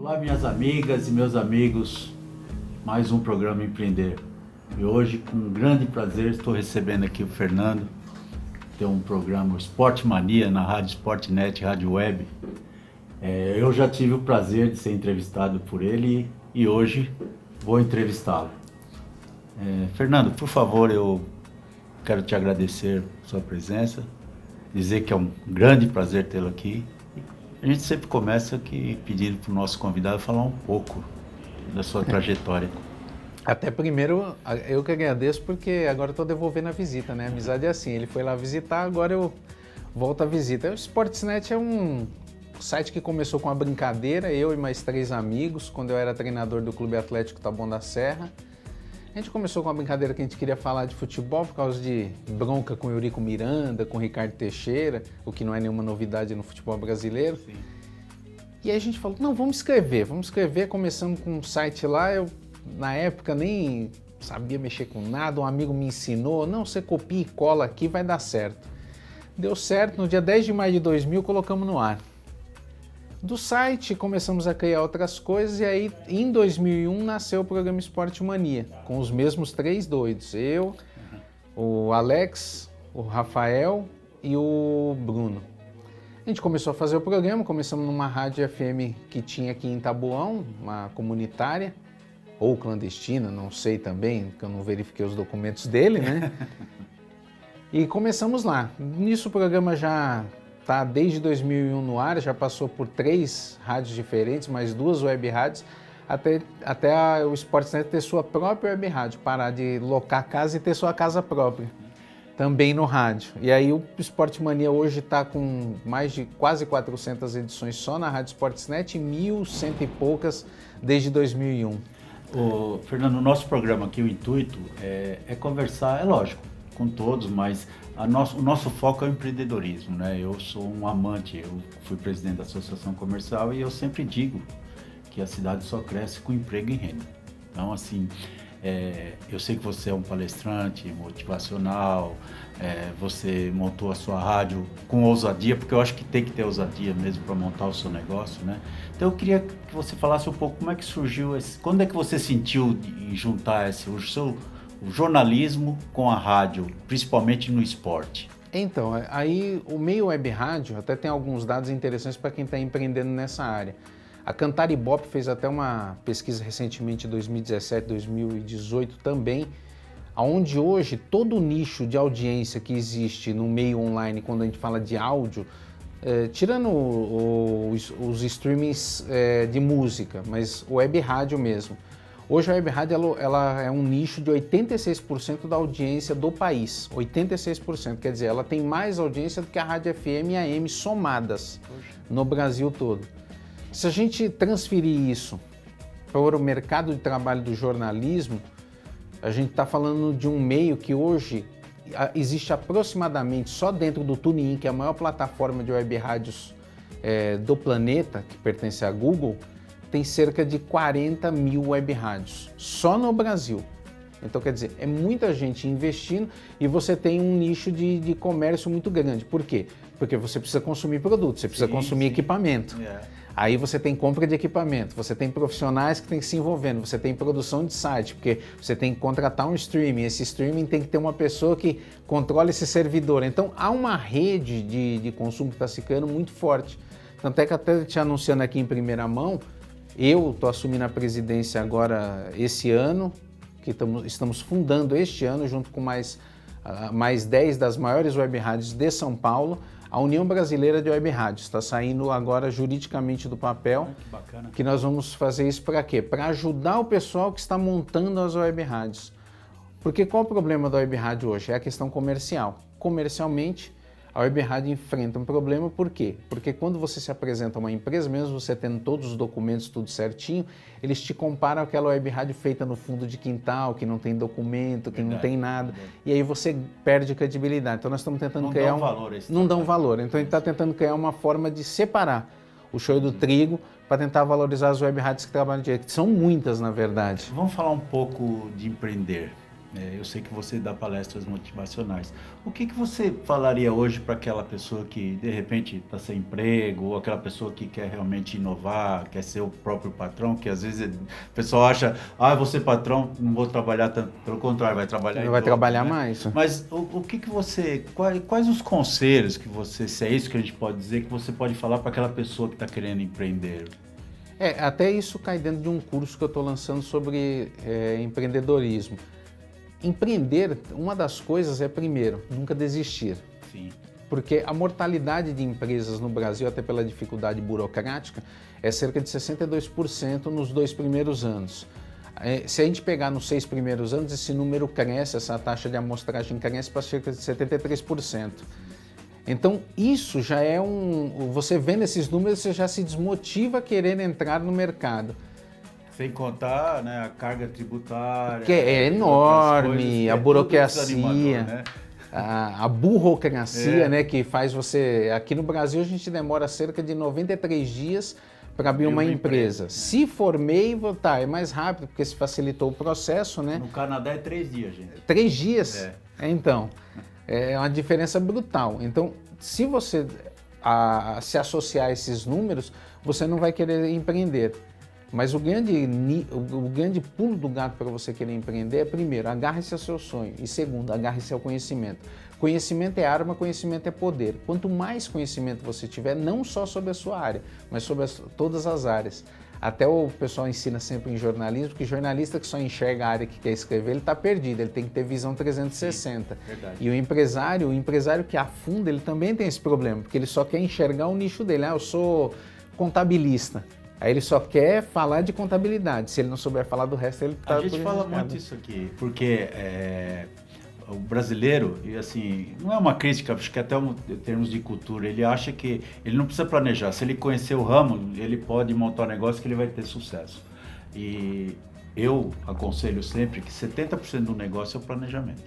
Olá, minhas amigas e meus amigos, mais um programa Empreender. E hoje, com um grande prazer, estou recebendo aqui o Fernando, que tem um programa Esporte Mania na Rádio Sportnet, Rádio Web. Eu já tive o prazer de ser entrevistado por ele e hoje vou entrevistá-lo. Fernando, por favor, eu quero te agradecer a sua presença, dizer que é um grande prazer tê-lo aqui. A gente sempre começa aqui pedindo para o nosso convidado falar um pouco da sua trajetória. Até primeiro, eu que agradeço porque agora estou devolvendo a visita, né? A amizade é assim, ele foi lá visitar, agora eu volto a visita. O Sportsnet é um site que começou com uma brincadeira, eu e mais 3 amigos, quando eu era treinador do Clube Atlético Taboão da Serra. A gente começou com uma brincadeira que a gente queria falar de futebol por causa de bronca com Eurico Miranda, com Ricardo Teixeira, o que não é nenhuma novidade no futebol brasileiro. Sim. E aí a gente falou, não, vamos escrever, começamos com um site lá, eu na época nem sabia mexer com nada, um amigo me ensinou, não, você copia e cola aqui, vai dar certo. Deu certo, no dia 10 de maio de 2000 colocamos no ar. Do site começamos a criar outras coisas e aí em 2001 nasceu o programa Esporte Mania, com os mesmos 3 doidos, eu, o Alex, o Rafael e o Bruno. A gente começou a fazer o programa, começamos numa rádio FM que tinha aqui em Taboão, uma comunitária, ou clandestina, não sei também, porque eu não verifiquei os documentos dele, né? E começamos lá. Nisso o programa já está desde 2001 no ar, já passou por 3 rádios diferentes, mais 2 web rádios, até o Sportsnet ter sua própria web rádio, parar de locar casa e ter sua casa própria, também no rádio. E aí o Esporte Mania hoje está com mais de quase 400 edições só na Rádio Sportsnet e 1.100 e poucas desde 2001. Fernando, o nosso programa aqui, o intuito é conversar, é lógico, com todos, mas o nosso foco é o empreendedorismo, né? Eu sou um amante, eu fui presidente da Associação Comercial e eu sempre digo que a cidade só cresce com emprego e renda. Então, assim, eu sei que você é um palestrante motivacional, você montou a sua rádio com ousadia, porque eu acho que tem que ter ousadia mesmo para montar o seu negócio, né? Então eu queria que você falasse um pouco como é que surgiu quando é que você sentiu em juntar o jornalismo com a rádio, principalmente no esporte? Então, aí o meio web rádio até tem alguns dados interessantes para quem está empreendendo nessa área. A Cantar Ibope fez até uma pesquisa recentemente, em 2017, 2018 também, onde hoje todo o nicho de audiência que existe no meio online, quando a gente fala de áudio, tirando os streamings de música, mas o web rádio mesmo. Hoje a web rádio ela é um nicho de 86% da audiência do país, 86%, quer dizer, ela tem mais audiência do que a rádio FM e a AM somadas no Brasil todo. Se a gente transferir isso para o mercado de trabalho do jornalismo, a gente está falando de um meio que hoje existe aproximadamente, só dentro do TuneIn, que é a maior plataforma de web rádios do planeta, que pertence à Google, tem cerca de 40 mil web rádios, só no Brasil. Então, quer dizer, é muita gente investindo e você tem um nicho de comércio muito grande. Por quê? Porque você precisa consumir produtos, você precisa consumir equipamento. Aí você tem compra de equipamento, você tem profissionais que têm que se envolvendo, você tem produção de site, porque você tem que contratar um streaming, esse streaming tem que ter uma pessoa que controle esse servidor. Então há uma rede de consumo que está se criando muito forte. Tanto é que até te anunciando aqui em primeira mão, eu estou assumindo a presidência agora esse ano, que estamos fundando este ano, junto com mais 10 das maiores web rádios de São Paulo, a União Brasileira de Web Rádios. Está saindo agora juridicamente do papel. Que bacana. Que nós vamos fazer isso para quê? Para ajudar o pessoal que está montando as web rádios. Porque qual o problema da web rádio hoje? É a questão comercial. Comercialmente, a web rádio enfrenta um problema, por quê? Porque quando você se apresenta a uma empresa, mesmo você tendo todos os documentos, tudo certinho, eles te comparam aquela web rádio feita no fundo de quintal, que não tem documento, que não tem nada, e aí você perde credibilidade. Então nós estamos tentando criar não dão valor. Então a gente está tentando criar uma forma de separar o show do trigo para tentar valorizar as web rádios que trabalham direito, que são muitas, na verdade. Vamos falar um pouco de empreender. Eu sei que você dá palestras motivacionais. O que você falaria hoje para aquela pessoa que, de repente, está sem emprego, ou aquela pessoa que quer realmente inovar, quer ser o próprio patrão, que às vezes o pessoal acha, eu vou ser patrão, não vou trabalhar tanto. Pelo contrário, vai trabalhar Vai trabalhar mais. Mas o que você, quais os conselhos que você, se é isso que a gente pode dizer, que você pode falar para aquela pessoa que está querendo empreender? Até isso cai dentro de um curso que eu estou lançando sobre empreendedorismo. Empreender, uma das coisas é, primeiro, nunca desistir. Sim. Porque a mortalidade de empresas no Brasil, até pela dificuldade burocrática, é cerca de 62% nos 2 primeiros anos. Se a gente pegar nos 6 primeiros anos, esse número cresce, essa taxa de amostragem cresce para cerca de 73%. Então, isso já é você vendo esses números, você já se desmotiva a querer entrar no mercado. Sem contar, né, a carga tributária. Que é enorme, a burocracia, né? a burocracia, né, que faz você... Aqui no Brasil a gente demora cerca de 93 dias para abrir uma empresa. Se for MEI, é mais rápido, porque se facilitou o processo, né? No Canadá é 3 dias, gente. 3 dias? Então, é uma diferença brutal. Então, se você se associar a esses números, você não vai querer empreender. Mas o grande pulo do gato para você querer empreender é, primeiro, agarre-se ao seu sonho e, segundo, agarre-se ao conhecimento. Conhecimento é arma, conhecimento é poder. Quanto mais conhecimento você tiver, não só sobre a sua área, mas sobre todas as áreas. Até o pessoal ensina sempre em jornalismo que jornalista que só enxerga a área que quer escrever, ele está perdido, ele tem que ter visão 360. Sim, verdade. E o empresário que afunda, ele também tem esse problema, porque ele só quer enxergar o nicho dele. Eu sou contabilista. Aí ele só quer falar de contabilidade. Se ele não souber falar do resto, ele está... A gente fala muito isso aqui, porque o brasileiro, e assim, não é uma crítica, acho que até em termos de cultura, ele acha que ele não precisa planejar. Se ele conhecer o ramo, ele pode montar um negócio que ele vai ter sucesso. E eu aconselho sempre que 70% do negócio é o planejamento,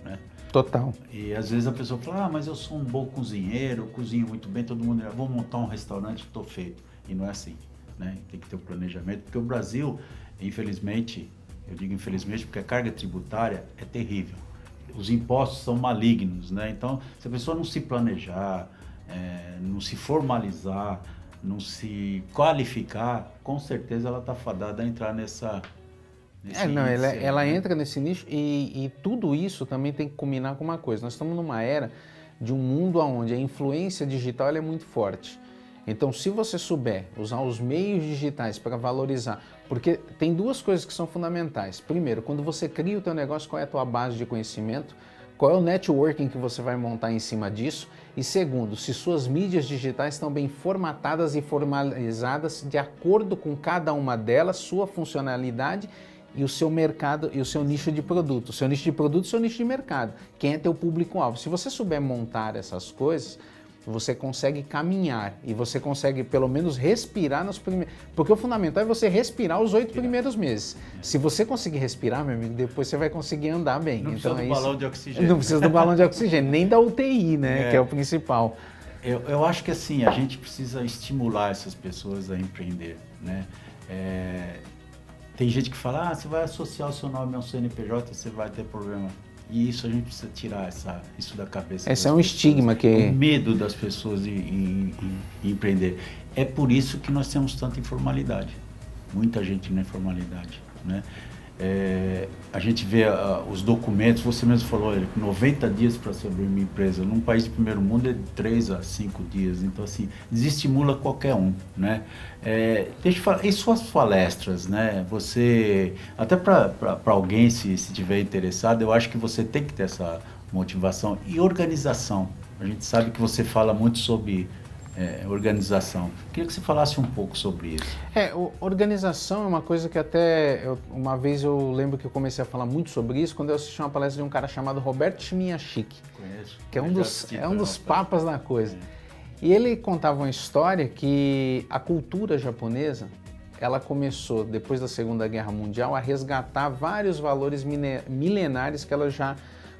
né? Total. E às vezes a pessoa fala, mas eu sou um bom cozinheiro, eu cozinho muito bem, todo mundo, vou montar um restaurante, estou feito. E não é assim. Né? Tem que ter o planejamento, porque o Brasil, infelizmente, eu digo infelizmente porque a carga tributária é terrível. Os impostos são malignos, né? Então, se a pessoa não se planejar, não se formalizar, não se qualificar, com certeza ela está fadada a entrar nesse ela entra nesse nicho e tudo isso também tem que combinar com uma coisa. Nós estamos numa era de um mundo onde a influência digital ela é muito forte. Então, se você souber usar os meios digitais para valorizar, porque tem duas coisas que são fundamentais. Primeiro, quando você cria o teu negócio, qual é a tua base de conhecimento? Qual é o networking que você vai montar em cima disso? E segundo, se suas mídias digitais estão bem formatadas e formalizadas de acordo com cada uma delas, sua funcionalidade e o seu mercado e o seu nicho de produto. O seu nicho de produto e o seu nicho de mercado. Quem é teu público-alvo? Se você souber montar essas coisas, você consegue caminhar e você consegue pelo menos respirar nos primeiros... Porque o fundamental é você respirar os 8 primeiros meses. Se você conseguir respirar, meu amigo, depois você vai conseguir andar bem. Não precisa do balão de oxigênio. Não precisa do balão de oxigênio, nem da UTI, né? Que é o principal. Eu acho que assim, a gente precisa estimular essas pessoas a empreender, né? Tem gente que fala, você vai associar o seu nome ao CNPJ, você vai ter problema. E isso a gente precisa tirar isso da cabeça. Esse é um estigma que... O medo das pessoas em empreender. É por isso que nós temos tanta informalidade. Muita gente na informalidade, né? A gente vê os documentos, você mesmo falou, 90 dias para se abrir uma empresa. Num país de primeiro mundo é de 3 a 5 dias. Então, assim, desestimula qualquer um, né? Deixa eu falar, e suas palestras, né? Você, até para alguém, se tiver interessado, eu acho que você tem que ter essa motivação. E organização. A gente sabe que você fala muito sobre... organização. Queria que você falasse um pouco sobre isso. Organização é uma coisa que uma vez eu lembro que eu comecei a falar muito sobre isso quando eu assisti uma palestra de um cara chamado Roberto Chimiachik. Conheço. Que é um dos papas da coisa. E ele contava uma história que a cultura japonesa, ela começou, depois da Segunda Guerra Mundial, a resgatar vários valores milenares que ela já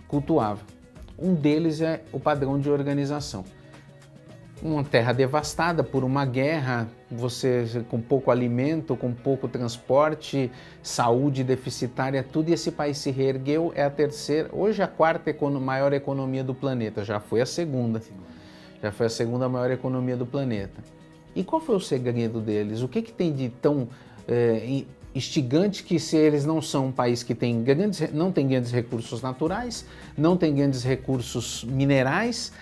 cultuava. Um deles é o padrão de organização. uma terra devastada por uma guerra, você com pouco alimento, com pouco transporte, saúde deficitária, tudo, e esse país se reergueu, é a terceira, hoje a quarta maior economia do planeta, já foi a segunda maior economia do planeta. E qual foi o segredo deles? O que tem de tão instigante que, se eles não são um país que não tem grandes recursos naturais, não tem grandes recursos minerais,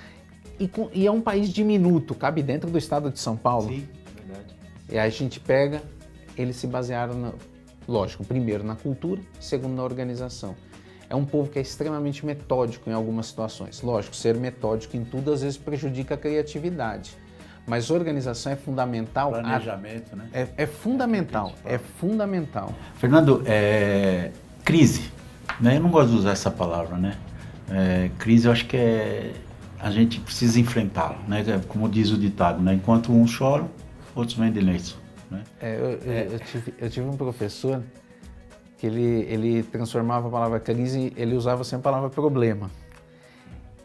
e é um país diminuto, cabe dentro do estado de São Paulo. Sim, verdade. E aí a gente pega, eles se basearam, lógico, primeiro na cultura, segundo na organização. É um povo que é extremamente metódico em algumas situações. Lógico, ser metódico em tudo às vezes prejudica a criatividade, mas organização é fundamental. Planejamento, né? É fundamental, é fundamental. Fernando, crise, né? Eu não gosto de usar essa palavra, né? Crise, eu acho que a gente precisa enfrentá-la, né? Como diz o ditado, né? Enquanto uns choram, outros vendem lenço, né? Eu tive um professor que ele transformava a palavra crise, ele usava sempre a palavra problema.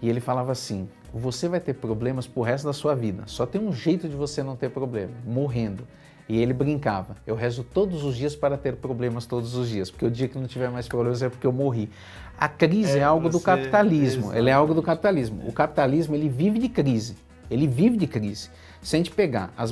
E ele falava assim: você vai ter problemas pro resto da sua vida, só tem um jeito de você não ter problema, morrendo. E ele brincava: eu rezo todos os dias para ter problemas todos os dias, porque o dia que não tiver mais problemas é porque eu morri. A crise é algo do capitalismo, ele é algo do capitalismo. O capitalismo, ele vive de crise, ele vive de crise. Se a gente pegar as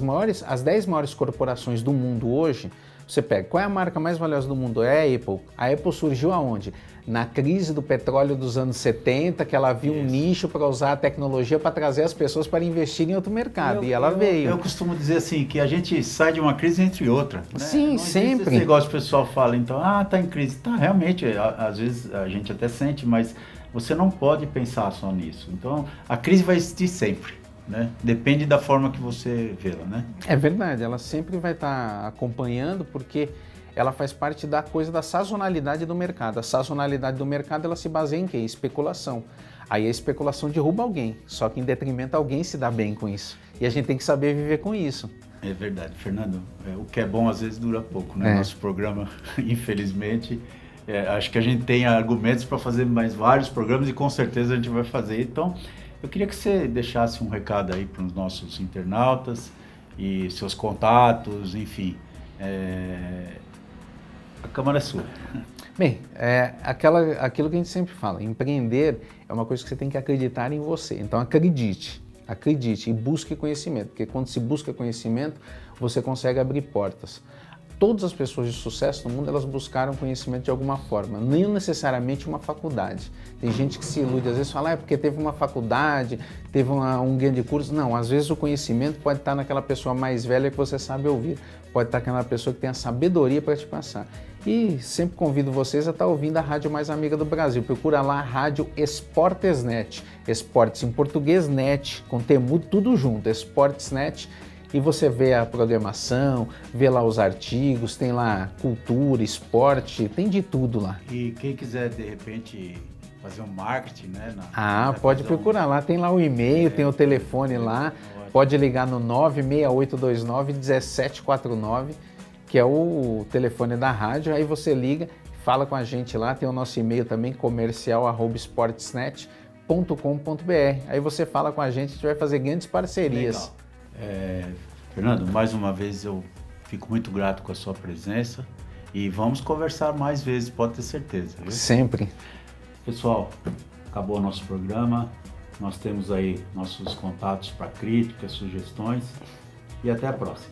10 maiores corporações do mundo hoje, você pega, qual é a marca mais valiosa do mundo? É a Apple. A Apple surgiu aonde? Na crise do petróleo dos anos 70, que ela viu um nicho para usar a tecnologia para trazer as pessoas para investir em outro mercado, e ela veio. Eu costumo dizer assim, que a gente sai de uma crise entre outra, né? Sim, sempre. Esse negócio que o pessoal fala, então, tá em crise. Tá, realmente, às vezes a gente até sente, mas você não pode pensar só nisso. Então, a crise vai existir sempre, né? Depende da forma que você vê-la, né? É verdade, ela sempre vai estar acompanhando, porque ela faz parte da coisa da sazonalidade do mercado. A sazonalidade do mercado, ela se baseia em quê? Em especulação. Aí a especulação derruba alguém, só que em detrimento alguém se dá bem com isso. E a gente tem que saber viver com isso. É verdade, Fernando. O que é bom às vezes dura pouco, né? Nosso programa, infelizmente, acho que a gente tem argumentos para fazer mais vários programas, e com certeza a gente vai fazer. Então, eu queria que você deixasse um recado aí para os nossos internautas e seus contatos, enfim. A câmara é sua. Bem, aquilo que a gente sempre fala, empreender é uma coisa que você tem que acreditar em você. Então acredite e busque conhecimento, porque quando se busca conhecimento, você consegue abrir portas. Todas as pessoas de sucesso no mundo, elas buscaram conhecimento de alguma forma, nem necessariamente uma faculdade. Tem gente que se ilude, às vezes fala, porque teve uma faculdade, teve um grande curso. Não, às vezes o conhecimento pode estar naquela pessoa mais velha que você sabe ouvir, pode estar naquela pessoa que tem a sabedoria para te passar. E sempre convido vocês a estar ouvindo a rádio mais amiga do Brasil. Procura lá a Rádio Esportesnet, Esportes em português, net, com temudo, tudo junto, Esportesnet. E você vê a programação, vê lá os artigos, tem lá cultura, esporte, tem de tudo lá. E quem quiser, de repente, fazer um marketing, né? Pode procurar lá, tem lá o e-mail, tem o telefone lá, pode ligar no 96829-1749, que é o telefone da rádio, aí você liga, fala com a gente lá, tem o nosso e-mail também, comercial@sportsnet.com.br, aí você fala com a gente vai fazer grandes parcerias. Legal. Fernando, mais uma vez eu fico muito grato com a sua presença e vamos conversar mais vezes, pode ter certeza. Viu? Sempre. Pessoal, acabou o nosso programa, nós temos aí nossos contatos para críticas, sugestões e até a próxima.